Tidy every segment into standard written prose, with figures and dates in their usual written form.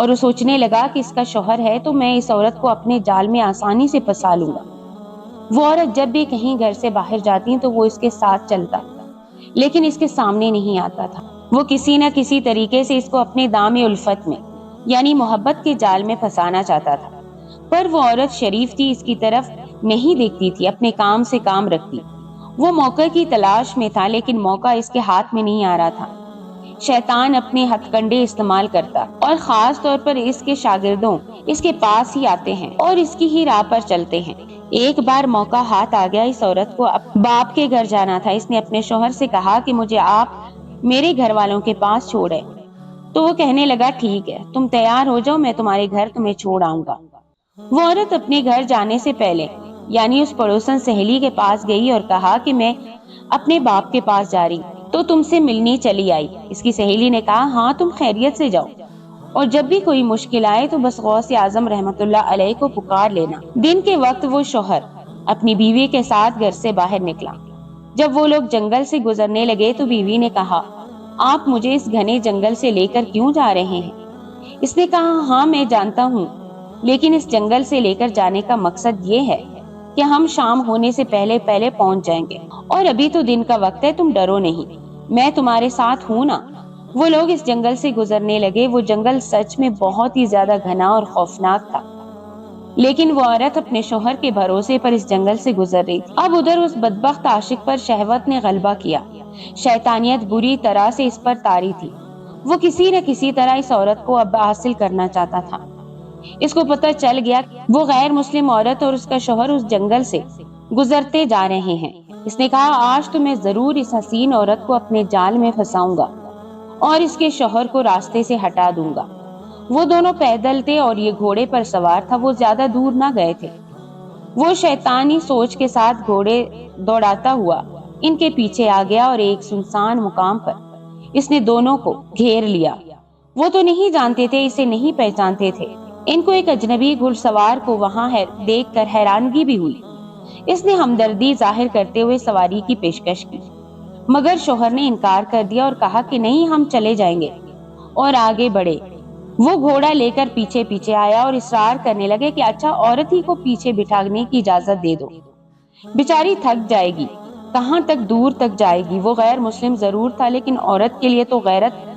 اور وہ سوچنے لگا کہ اس کا شوہر ہے تو میں اس عورت کو اپنے جال میں آسانی سے پھنسا لوں گا۔ وہ عورت جب بھی کہیں گھر سے باہر جاتی تو وہ اس کے ساتھ چلتا، لیکن اس کے سامنے نہیں آتا تھا۔ وہ کسی نہ کسی طریقے سے اس کو اپنے دام الفت میں یعنی محبت کے جال میں پھنسانا چاہتا تھا، پر وہ عورت شریف تھی، اس کی طرف نہیں دیکھتی تھی، اپنے کام سے کام رکھتی۔ وہ موقع کی تلاش میں تھا، لیکن موقع اس کے ہاتھ میں نہیں آ رہا تھا۔ شیطان اپنے ہتھ کنڈے استعمال کرتا اور خاص طور پر اس کے شاگردوں اس کے پاس ہی آتے ہیں اور اس کی ہی راہ پر چلتے ہیں۔ ایک بار موقع ہاتھ آ گیا، اس عورت کو باپ کے گھر جانا تھا۔ اس نے اپنے شوہر سے کہا کہ مجھے آپ میرے گھر والوں کے پاس چھوڑے، تو وہ کہنے لگا ٹھیک ہے، تم تیار ہو جاؤ، میں تمہارے گھر تمہیں چھوڑ آؤں گا۔ وہ عورت اپنے گھر جانے سے پہلے یعنی اس پڑوسن سہیلی کے پاس گئی اور کہا کہ میں اپنے باپ کے پاس جا رہی تو تم سے ملنی چلی آئی۔ اس کی سہیلی نے کہا ہاں تم خیریت سے جاؤ، اور جب بھی کوئی مشکل آئے تو بس غوث اعظم رحمت اللہ علیہ کو پکار لینا۔ دن کے وقت وہ شوہر اپنی بیوی کے ساتھ گھر سے باہر نکلا۔ جب وہ لوگ جنگل سے گزرنے لگے تو بیوی نے کہا آپ مجھے اس گھنے جنگل سے لے کر کیوں جا رہے ہیں؟ اس نے کہا ہاں میں جانتا ہوں، لیکن اس جنگل سے لے کر جانے کا مقصد یہ ہے کہ ہم شام ہونے سے پہلے پہلے پہنچ جائیں گے، اور ابھی تو دن کا وقت ہے، تم ڈرو نہیں، میں تمہارے ساتھ ہوں نا۔ وہ لوگ اس جنگل سے گزرنے لگے۔ وہ جنگل سچ میں بہت ہی زیادہ گھنا اور خوفناک تھا، لیکن وہ عورت اپنے شوہر کے بھروسے پر اس جنگل سے گزر رہی تھی۔ اب ادھر اس بدبخت عاشق پر شہوت نے غلبہ کیا، شیطانیت بری طرح سے اس پر طاری تھی۔ وہ کسی نہ کسی طرح اس عورت کو اب حاصل کرنا چاہتا تھا۔ اس کو پتہ چل گیا وہ غیر مسلم عورت اور اس کا شوہر اس جنگل سے گزرتے جا رہے ہیں۔ اس نے کہا آج تو میں ضرور اس حسین عورت کو اپنے جال میں پھنساؤں گا اور اس کے شوہر کو راستے سے ہٹا دوں گا۔ وہ دونوں پیدل تھے اور یہ گھوڑے پر سوار تھا۔ وہ زیادہ دور نہ گئے تھے۔ وہ شیطانی سوچ کے ساتھ گھوڑے دوڑاتا ہوا ان کے پیچھے آ گیا اور ایک سنسان مقام پر اس نے دونوں کو گھیر لیا۔ وہ تو نہیں جانتے تھے، اسے نہیں پہچانتے تھے۔ ان کو ایک اجنبی گھڑ سوار کو وہاں دیکھ کر حیرانگی بھی ہوئی۔ اس نے ہمدردی ظاہر کرتے ہوئے سواری کی پیشکش کی، مگر شوہر نے انکار کر دیا اور کہا کہ نہیں ہم چلے جائیں گے، اور آگے بڑھے۔ وہ گھوڑا لے کر پیچھے پیچھے آیا اور اصرار کرنے لگے کہ اچھا عورت ہی کو پیچھے بٹھانے کی اجازت دے دو، بیچاری تھک جائے گی، کہاں تک دور تک جائے گی۔ وہ غیر مسلم ضرور تھا، لیکن عورت کے لیے تو غیرت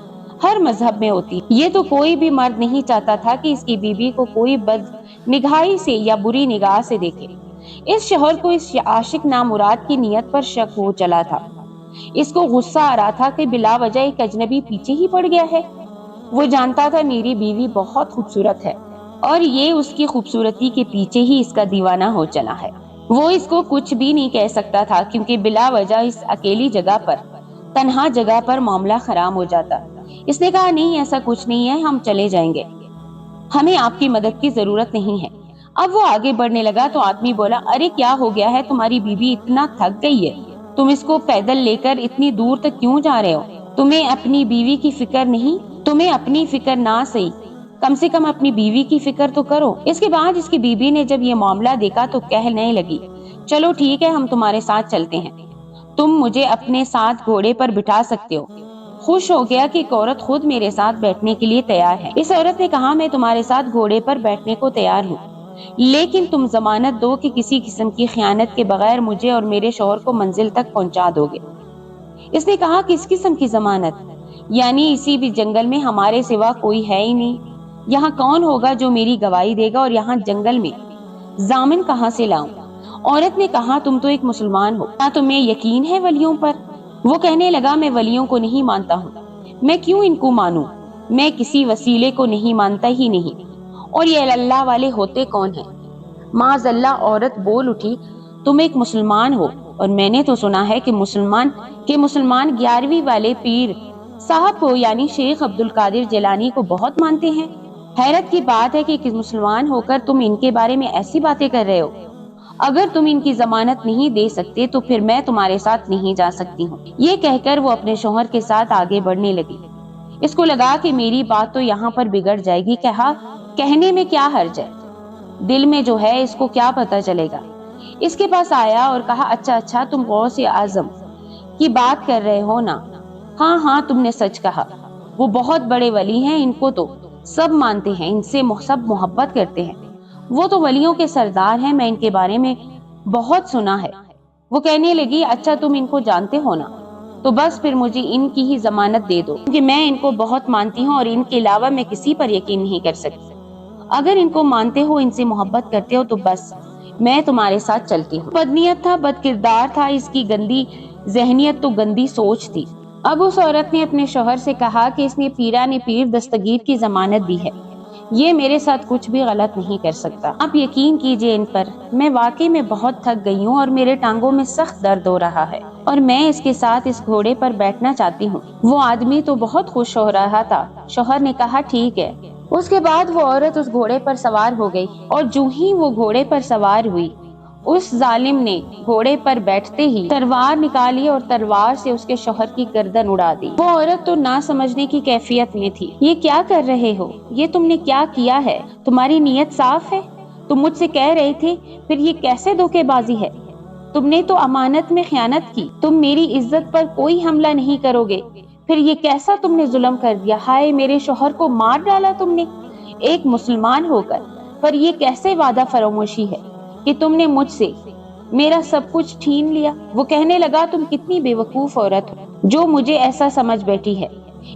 ہر مذہب میں ہوتی۔ یہ تو کوئی بھی مرد نہیں چاہتا تھا کہ اس کی بیوی کو کوئی بد نگاہی سے یا بری نگاہ سے دیکھے۔ اس شوہر کو اس عاشق نامراد کی نیت پر شک ہو چلا تھا۔ اس کو غصہ آ رہا تھا کہ بلا وجہ ایک اجنبی پیچھے ہی پڑ گیا ہے۔ وہ جانتا تھا میری بیوی بہت خوبصورت ہے اور یہ اس کی خوبصورتی کے پیچھے ہی اس کا دیوانہ ہو چلا ہے۔ وہ اس کو کچھ بھی نہیں کہہ سکتا تھا کیونکہ بلا وجہ اس اکیلی جگہ پر، تنہا جگہ پر معاملہ خراب ہو جاتا۔ اس نے کہا نہیں ایسا کچھ نہیں ہے، ہم چلے جائیں گے، ہمیں آپ کی مدد کی ضرورت نہیں ہے۔ اب وہ آگے بڑھنے لگا تو آدمی بولا ارے کیا ہو گیا ہے، تمہاری بیوی اتنا تھک گئی ہے، تم اس کو پیدل لے کر اتنی دور تک کیوں جا رہے ہو؟ تمہیں اپنی بیوی کی فکر نہیں؟ تمہیں اپنی فکر نہ صحیح، کم سے کم اپنی بیوی کی فکر تو کرو۔ اس کے بعد اس کی بیوی نے جب یہ معاملہ دیکھا تو کہنے لگی چلو ٹھیک ہے ہم تمہارے ساتھ چلتے ہیں، تم مجھے اپنے ساتھ گھوڑے پر بٹھا سکتے ہو۔ خوش ہو گیا کہ ایک عورت خود میرے ساتھ بیٹھنے کے لیے تیار ہے۔ اس عورت نے کہا میں تمہارے ساتھ گھوڑے پر بیٹھنے کو تیار ہوں، لیکن تم ضمانت دو کہ کسی قسم کی خیانت کے بغیر مجھے اور میرے شوہر کو منزل تک پہنچا دو گے۔ اس نے کہا کس قسم کی ضمانت؟ یعنی اسی بھی جنگل میں ہمارے سوا کوئی ہے ہی نہیں، یہاں کون ہوگا جو میری گواہی دے گا، اور یہاں جنگل میں ضامن کہاں سے لاؤں؟ عورت نے کہا تم تو ایک مسلمان ہو، کیا تمہیں یقین ہے ولیوں پر؟ وہ کہنے لگا میں ولیوں کو نہیں مانتا ہوں، میں کیوں ان کو مانوں؟ میں کسی وسیلے کو نہیں مانتا ہی نہیں، اور یہ اللہ والے ہوتے کون ہیں؟ معاذ اللہ۔ عورت بول اٹھی تم ایک مسلمان ہو، اور میں نے تو سنا ہے کہ مسلمان 11ویں والے پیر صاحب کو یعنی شیخ عبد القادر جیلانی کو بہت مانتے ہیں۔ حیرت کی بات ہے کہ مسلمان ہو کر تم ان کے بارے میں ایسی باتیں کر رہے ہو۔ اگر تم ان کی ضمانت نہیں دے سکتے تو پھر میں تمہارے ساتھ نہیں جا سکتی ہوں۔ یہ کہہ کر وہ اپنے شوہر کے ساتھ آگے بڑھنے لگی۔ اس کو لگا کہ میری بات تو یہاں پر بگڑ جائے گی، کہنے میں کیا حرج ہے، دل میں جو ہے اس کو کیا پتہ چلے گا۔ اس کے پاس آیا اور کہا اچھا تم غوث اعظم کی بات کر رہے ہو نا؟ ہاں تم نے سچ کہا، وہ بہت بڑے ولی ہیں، ان کو تو سب مانتے ہیں، ان سے سب محبت کرتے ہیں، وہ تو ولیوں کے سردار ہیں، میں ان کے بارے میں بہت سنا ہے۔ وہ کہنے لگی اچھا تم ان کو جانتے ہو نا، تو بس پھر مجھے ان کی ہی ضمانت دے دو، کیونکہ میں ان کو بہت مانتی ہوں اور ان کے علاوہ میں کسی پر یقین نہیں کر سکتی۔ اگر ان کو مانتے ہو، ان سے محبت کرتے ہو تو بس میں تمہارے ساتھ چلتی ہوں۔ بدنیت تھا، بد کردار تھا، اس کی گندی ذہنیت تو گندی سوچ تھی۔ اب اس عورت نے اپنے شوہر سے کہا کہ اس نے پیران پیر دستگیر کی ضمانت دی ہے، یہ میرے ساتھ کچھ بھی غلط نہیں کر سکتا، آپ یقین کیجئے ان پر، میں واقعی میں بہت تھک گئی ہوں اور میرے ٹانگوں میں سخت درد ہو رہا ہے اور میں اس کے ساتھ اس گھوڑے پر بیٹھنا چاہتی ہوں۔ وہ آدمی تو بہت خوش ہو رہا تھا۔ شوہر نے کہا ٹھیک ہے۔ اس کے بعد وہ عورت اس گھوڑے پر سوار ہو گئی اور جو ہی وہ گھوڑے پر سوار ہوئی، اس ظالم نے گھوڑے پر بیٹھتے ہی تلوار نکالی اور تلوار سے اس کے شوہر کی گردن اڑا دی۔ وہ عورت تو نہ سمجھنے کی کیفیت میں تھی۔ یہ کیا کر رہے ہو؟ یہ تم نے کیا کیا ہے؟ تمہاری نیت صاف ہے؟ تم مجھ سے کہہ رہے تھے، پھر یہ کیسے دھوکے بازی ہے؟ تم نے تو امانت میں خیانت کی۔ تم میری عزت پر کوئی حملہ نہیں کرو گے، پھر یہ کیسا تم نے ظلم کر دیا؟ ہائے میرے شوہر کو مار ڈالا تم نے ایک مسلمان ہو کر۔ پر یہ کیسے وعدہ فراموشی ہے کہ تم نے مجھ سے میرا سب کچھ چھین لیا؟ وہ کہنے لگا تم کتنی بے وقوف عورت ہو جو مجھے ایسا سمجھ بیٹھی ہے۔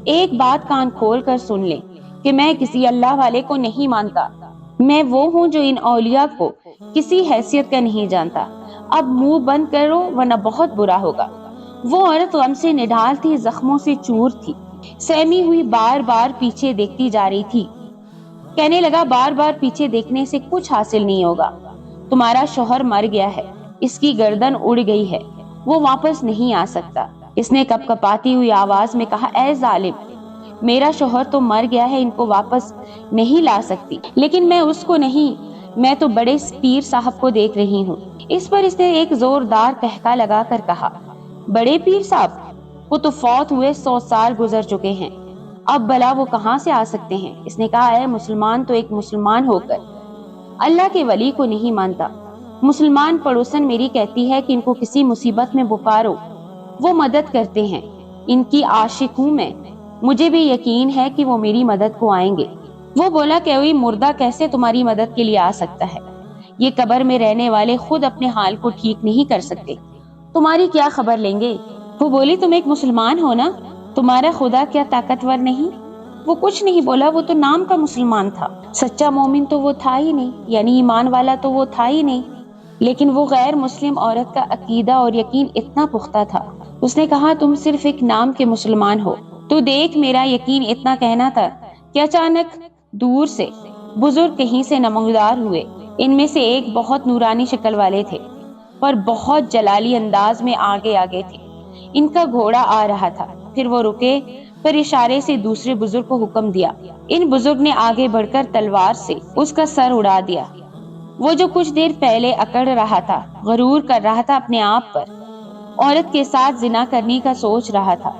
ایک بات کان کھول کر سن لے کہ میں کسی اللہ والے کو نہیں مانتا، میں وہ ہوں جو ان اولیاء کو کسی حیثیت کا نہیں جانتا۔ اب منہ بند کرو ورنہ بہت برا ہوگا۔ وہ عورت غم سے نڈھال تھی، زخموں سے چور تھی، سہمی ہوئی بار بار پیچھے دیکھتی جا رہی تھی۔ کہنے لگا بار بار پیچھے دیکھنے سے کچھ حاصل نہیں ہوگا، تمہارا شوہر مر گیا ہے، اس کی گردن اڑ گئی ہے، وہ واپس نہیں آ سکتا۔ اس نے کپ کپاتی ہوئی آواز میں کہا اے ظالم، میرا شوہر تو مر گیا ہے، ان کو واپس نہیں لا سکتی، لیکن میں اس کو نہیں، میں تو بڑے پیر صاحب کو دیکھ رہی ہوں۔ اس پر اس نے ایک زوردار قہقہ لگا کر کہا بڑے پیر صاحب؟ وہ تو فوت ہوئے 100 سال گزر چکے ہیں، اب بلا وہ کہاں سے آ سکتے ہیں؟ اس نے کہا اے مسلمان، تو ایک مسلمان ہو کر اللہ کے ولی کو نہیں مانتا؟ مسلمان پڑوسن میری کہتی ہے کہ ان کو کسی مصیبت میں پکارو، وہ مدد کرتے ہیں، ان کی عاشق ہوں میں، مجھے بھی یقین ہے کہ وہ میری مدد کو آئیں گے۔ وہ بولا کہ کوئی مردہ کیسے تمہاری مدد کے لیے آ سکتا ہے؟ یہ قبر میں رہنے والے خود اپنے حال کو ٹھیک نہیں کر سکتے، تمہاری کیا خبر لیں گے؟ وہ بولی تم ایک مسلمان ہو نا، تمہارا خدا کیا طاقتور نہیں؟ وہ کچھ نہیں بولا، وہ تو نام کا مسلمان تھا، سچا مومن تو وہ تھا ہی نہیں، یعنی ایمان والا تو وہ تھا ہی نہیں، لیکن وہ غیر مسلم عورت کا عقیدہ اور یقین اتنا پختہ تھا۔ اس نے کہا تم صرف ایک نام کے مسلمان ہو، تو دیکھ میرا یقین اتنا کہنا تھا کہ اچانک دور سے بزرگ کہیں سے نمودار ہوئے۔ ان میں سے ایک بہت نورانی شکل والے تھے، پر بہت جلالی انداز میں آگے آگے تھے۔ ان کا گھوڑا آ رہا تھا، پھر وہ رکے، پھر اشارے سے دوسرے بزرگ کو حکم دیا۔ ان بزرگ نے آگے بڑھ کر تلوار سے اس کا سر اڑا دیا۔ وہ جو کچھ دیر پہلے اکڑ رہا تھا، غرور کر رہا تھا اپنے آپ پر، عورت کے ساتھ زنا کرنے کا سوچ رہا تھا،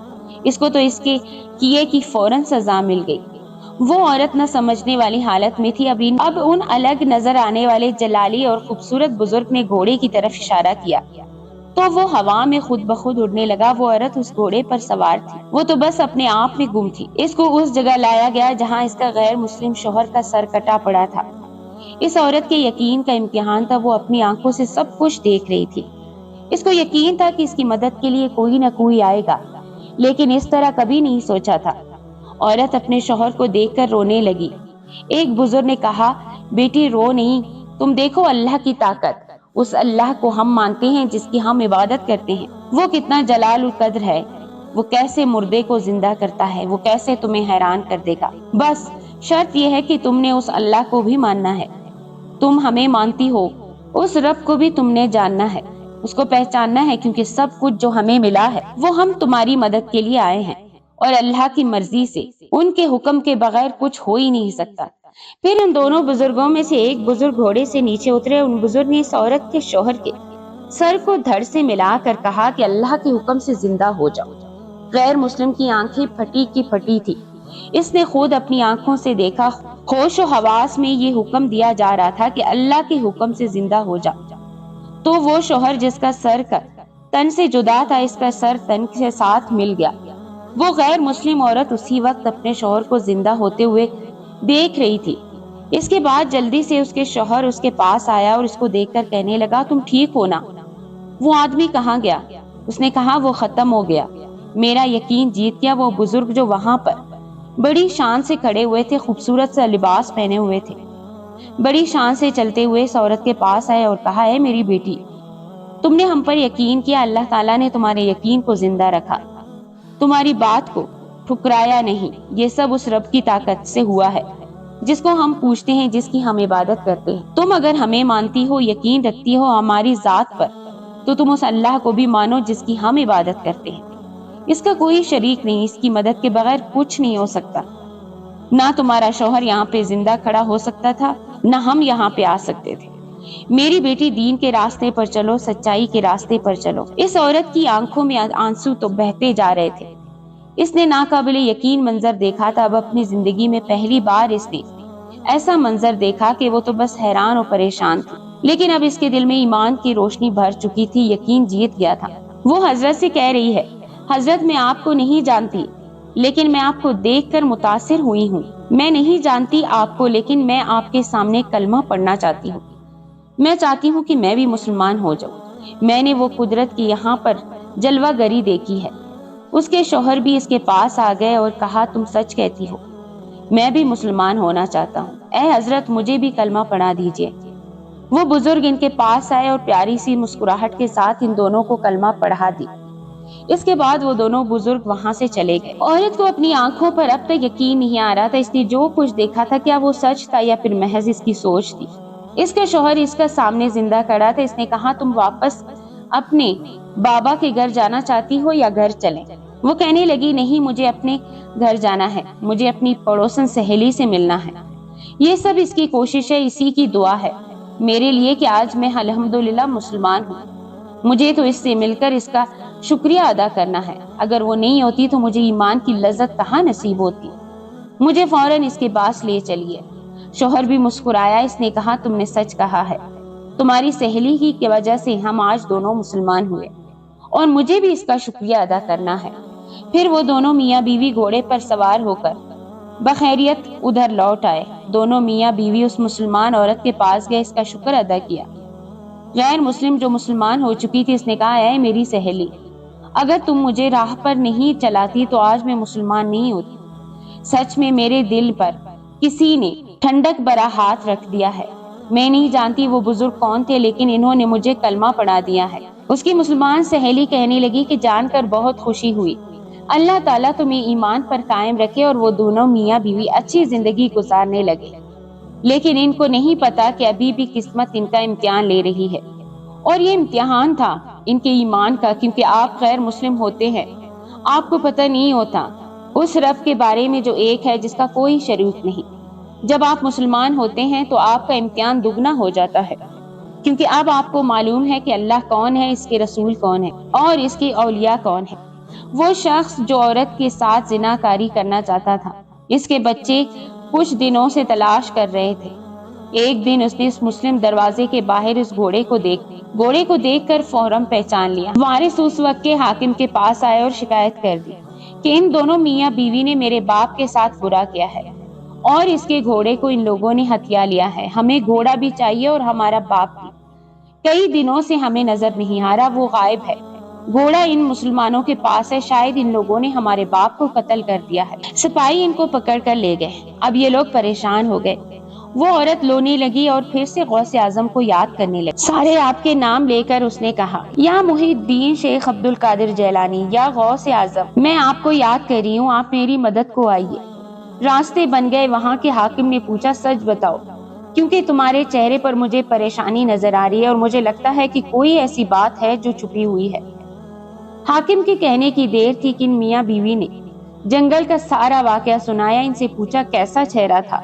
اس کو تو اس کے کیے کی فوراً سزا مل گئی۔ وہ عورت نہ سمجھنے والی حالت میں تھی۔ اب ان الگ نظر آنے والے جلالی اور خوبصورت بزرگ نے گھوڑے کی طرف اشارہ کیا تو وہ ہوا میں خود بخود اڑنے لگا۔ وہ عورت اس گھوڑے پر سوار تھی، وہ تو بس اپنے آپ میں گم تھی۔ اس کو اس جگہ لایا گیا جہاں اس کا غیر مسلم شوہر کا سر کٹا پڑا تھا۔ اس عورت کے یقین کا امتحان تھا، وہ اپنی آنکھوں سے سب کچھ دیکھ رہی تھی۔ اس کو یقین تھا کہ اس کی مدد کے لیے کوئی نہ کوئی آئے گا، لیکن اس طرح کبھی نہیں سوچا تھا۔ عورت اپنے شوہر کو دیکھ کر رونے لگی۔ ایک بزرگ نے کہا بیٹی رو نہیں، تم دیکھو اللہ کی طاقت، اس اللہ کو ہم مانتے ہیں جس کی ہم عبادت کرتے ہیں، وہ کتنا جلال القدر ہے، وہ کیسے مردے کو زندہ کرتا ہے، وہ کیسے تمہیں حیران کر دے گا۔ بس شرط یہ ہے کہ تم نے اس اللہ کو بھی ماننا ہے، تم ہمیں مانتی ہو، اس رب کو بھی تم نے جاننا ہے، اس کو پہچاننا ہے، کیونکہ سب کچھ جو ہمیں ملا ہے وہ ہم تمہاری مدد کے لیے آئے ہیں، اور اللہ کی مرضی سے، ان کے حکم کے بغیر کچھ ہو ہی نہیں سکتا۔ پھر ان دونوں بزرگوں میں سے ایک بزرگ گھوڑے سے نیچے اترے۔ ان بزرگ نے اس عورت کے شوہر کے سر کو دھڑ سے ملا کر کہا کہ اللہ کے حکم سے زندہ ہو جاؤ۔ غیر مسلم کی آنکھیں پھٹی کی پھٹی تھی، اس نے خود اپنی آنکھوں سے دیکھا، ہوش و حواس میں یہ حکم دیا جا رہا تھا کہ اللہ کے حکم سے زندہ ہو جاؤ۔ تو وہ شوہر جس کا سر کا تن سے جدا تھا، اس کا سر تن کے ساتھ مل گیا۔ وہ غیر مسلم عورت اسی وقت اپنے شوہر کو زندہ ہوتے ہوئے دیکھ رہی تھی۔ اس کے بعد جلدی سے اس کے شوہر اس کے پاس آیا اور اس کو دیکھ کر کہنے لگا تم ٹھیک ہو نا؟ وہ آدمی کہاں گیا؟ اس نے کہا وہ ختم ہو گیا، میرا یقین جیت گیا۔ وہ بزرگ جو وہاں پر بڑی شان سے کھڑے ہوئے تھے، خوبصورت سا لباس پہنے ہوئے تھے، بڑی شان سے چلتے ہوئے اس عورت کے پاس آئے اور کہا ہے میری بیٹی، تم نے ہم پر یقین کیا، اللہ تعالیٰ نے تمہارے یقین کو زندہ رکھا، تمہاری بات کو ٹھکرایا نہیں۔ یہ سب اس رب کی طاقت سے ہوا ہے جس کو ہم پوچھتے ہیں، جس کی ہم عبادت کرتے ہیں۔ تم اگر ہمیں مانتی ہو، یقین رکھتی ہو ہماری ذات پر، تو تم اس اللہ کو بھی مانو جس کی ہم عبادت کرتے ہیں۔ اس کا کوئی شریک نہیں، اس کی مدد کے بغیر کچھ نہیں ہو سکتا۔ نہ تمہارا شوہر یہاں پہ زندہ کھڑا ہو سکتا تھا، نہ ہم یہاں پہ آ سکتے تھے۔ میری بیٹی دین کے راستے پر چلو، سچائی کے راستے پر چلو۔ اس عورت کی آنکھوں میں آنسو تو بہتے جا رہے تھے۔ اس نے ناقابل یقین منظر دیکھا تھا۔ اب اپنی زندگی میں پہلی بار اس نے ایسا منظر دیکھا کہ وہ تو بس حیران اور پریشان تھی، لیکن اب اس کے دل میں ایمان کی روشنی بھر چکی تھی، یقین جیت گیا تھا۔ وہ حضرت سے کہہ رہی ہے، حضرت میں آپ کو نہیں جانتی، لیکن میں آپ کو دیکھ کر متاثر ہوئی ہوں۔ میں نہیں جانتی آپ کو، لیکن میں آپ کے سامنے کلمہ پڑھنا چاہتی ہوں۔ میں چاہتی ہوں کہ میں بھی مسلمان ہو جاؤں۔ میں نے وہ قدرت کی یہاں پر جلوہ گری دیکھی ہے۔ اس کے شوہر بھی اس کے پاس آ گئے اور کہا تم سچ کہتی ہو، میں بھی مسلمان ہونا چاہتا ہوں، اے حضرت مجھے بھی کلمہ پڑھا دیجئے۔ وہ بزرگ ان کے پاس آئے اور پیاری سی مسکراہٹ کے ساتھ ان دونوں کو کلمہ پڑھا دی۔ اس کے بعد وہ دونوں بزرگ وہاں سے چلے گئے۔ عورت کو اپنی آنکھوں پر اب تک یقین نہیں آ رہا تھا، اس نے جو کچھ دیکھا تھا کیا وہ سچ تھا یا پھر محض اس کی سوچ تھی۔ اس کا شوہر اس کا سامنے زندہ کھڑا تھا۔ اس نے کہا تم واپس اپنے بابا کے گھر جانا چاہتی ہو یا گھر چلیں؟ وہ کہنے لگی نہیں، مجھے اپنے گھر جانا ہے، مجھے اپنی پڑوسن سہیلی سے ملنا ہے۔ یہ سب اس کی کوشش ہے، اسی کی دعا ہے میرے لیے کہ آج میں الحمدللہ مسلمان ہوں۔ مجھے تو اس سے مل کر اس کا شکریہ ادا کرنا ہے، اگر وہ نہیں ہوتی تو مجھے ایمان کی لذت کہاں نصیب ہوتی۔ مجھے فوراً اس کے پاس لے چلیے۔ شوہر بھی مسکرایا۔ اس نے کہا تم نے سچ کہا ہے، تمہاری سہیلی کی وجہ سے ہم آج دونوں مسلمان ہوئے اور مجھے بھی اس کا شکریہ ادا کرنا ہے۔ پھر وہ دونوں میاں بیوی گھوڑے پر سوار ہو کر بخیریت ادھر لوٹ آئے۔ دونوں میاں بیوی اس مسلمان عورت کے پاس گئے، اس کا شکر ادا کیا۔ غیر مسلم جو مسلمان ہو چکی تھی، اس نے کہا اے میری سہیلی، اگر تم مجھے راہ پر نہیں چلاتی تو آج میں مسلمان نہیں ہوتی۔ سچ میں میرے دل پر کسی نے ٹھنڈک برا ہاتھ رکھ دیا ہے۔ میں نہیں جانتی وہ بزرگ کون تھے، لیکن انہوں نے مجھے کلمہ پڑھا دیا ہے۔ اس کی مسلمان سہیلی کہنے لگی کہ جان کر بہت خوشی ہوئی، اللہ تعالیٰ تمہیں ایمان پر قائم رکھے۔ اور وہ دونوں میاں بیوی اچھی زندگی گزارنے لگے، لیکن ان کو نہیں پتا کہ ابھی بھی قسمت ان کا امتحان لے رہی ہے، اور یہ امتحان تھا ان کے ایمان کا، کیونکہ آپ غیر مسلم ہوتے ہیں، آپ کو پتہ نہیں ہوتا اس رب کے بارے میں جو ایک ہے، جس کا کوئی شریک نہیں۔ جب آپ مسلمان ہوتے ہیں تو آپ کا امتحان دگنا ہو جاتا ہے، کیونکہ اب آپ کو معلوم ہے کہ اللہ کون ہے، اس کے رسول کون ہے اور اس کے اولیاء کون ہے۔ وہ شخص جو عورت کے ساتھ زناکاری کرنا چاہتا تھا، اس کے بچے کچھ دنوں سے تلاش کر رہے تھے۔ ایک دن اس نے اس مسلم دروازے کے باہر اس گھوڑے کو دیکھ کر فوراً پہچان لیا۔ وارث اس وقت کے حاکم کے پاس آئے اور شکایت کر دی کہ ان دونوں میاں بیوی نے میرے باپ کے ساتھ برا کیا ہے اور اس کے گھوڑے کو ان لوگوں نے ہتھیا لیا ہے۔ ہمیں گھوڑا بھی چاہیے اور ہمارا باپ بھی، کئی دنوں سے ہمیں نظر نہیں آ رہا، وہ غائب ہے۔ گھوڑا ان مسلمانوں کے پاس ہے، شاید ان لوگوں نے ہمارے باپ کو قتل کر دیا ہے۔ سپاہی ان کو پکڑ کر لے گئے۔ اب یہ لوگ پریشان ہو گئے۔ وہ عورت رونے لگی اور پھر سے غوث اعظم کو یاد کرنے لگی۔ سارے آپ کے نام لے کر اس نے کہا، یا محی الدین شیخ عبد القادر جیلانی، یا غوث اعظم، میں آپ کو یاد کر رہی ہوں، آپ میری مدد کو آئیے۔ راستے بن گئے۔ وہاں کے حاکم نے پوچھا سچ بتاؤ، کیونکہ تمہارے چہرے پر مجھے پریشانی نظر آ رہی ہے اور مجھے لگتا ہے کہ کوئی ایسی بات ہے جو چھپی ہوئی ہے۔ حاکم کے کہنے کی دیر تھی کہ ان میاں بیوی نے جنگل کا سارا واقعہ سنایا۔ ان سے پوچھا کیسا چہرہ تھا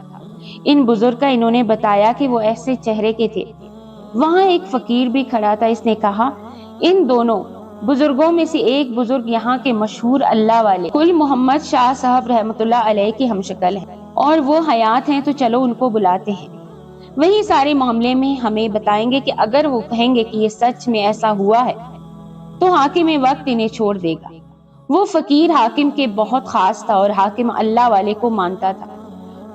ان بزرگ کا؟ انہوں نے بتایا کہ وہ ایسے چہرے کے تھے۔ وہاں ایک فقیر بھی کھڑا تھا۔ اس نے کہا ان دونوں بزرگوں میں سے ایک بزرگ یہاں کے مشہور اللہ والے کل محمد شاہ صاحب رحمۃ اللہ علیہ کی ہم شکل ہیں اور وہ حیات ہیں، تو چلو ان کو بلاتے ہیں، وہی سارے معاملے میں ہمیں بتائیں گے کہ اگر وہ کہیں گے کہ یہ سچ میں ایسا ہوا ہے تو حاکم وقت انہیں چھوڑ دے گا۔ وہ فقیر حاکم کے بہت خاص تھا اور حاکم اللہ والے کو مانتا تھا۔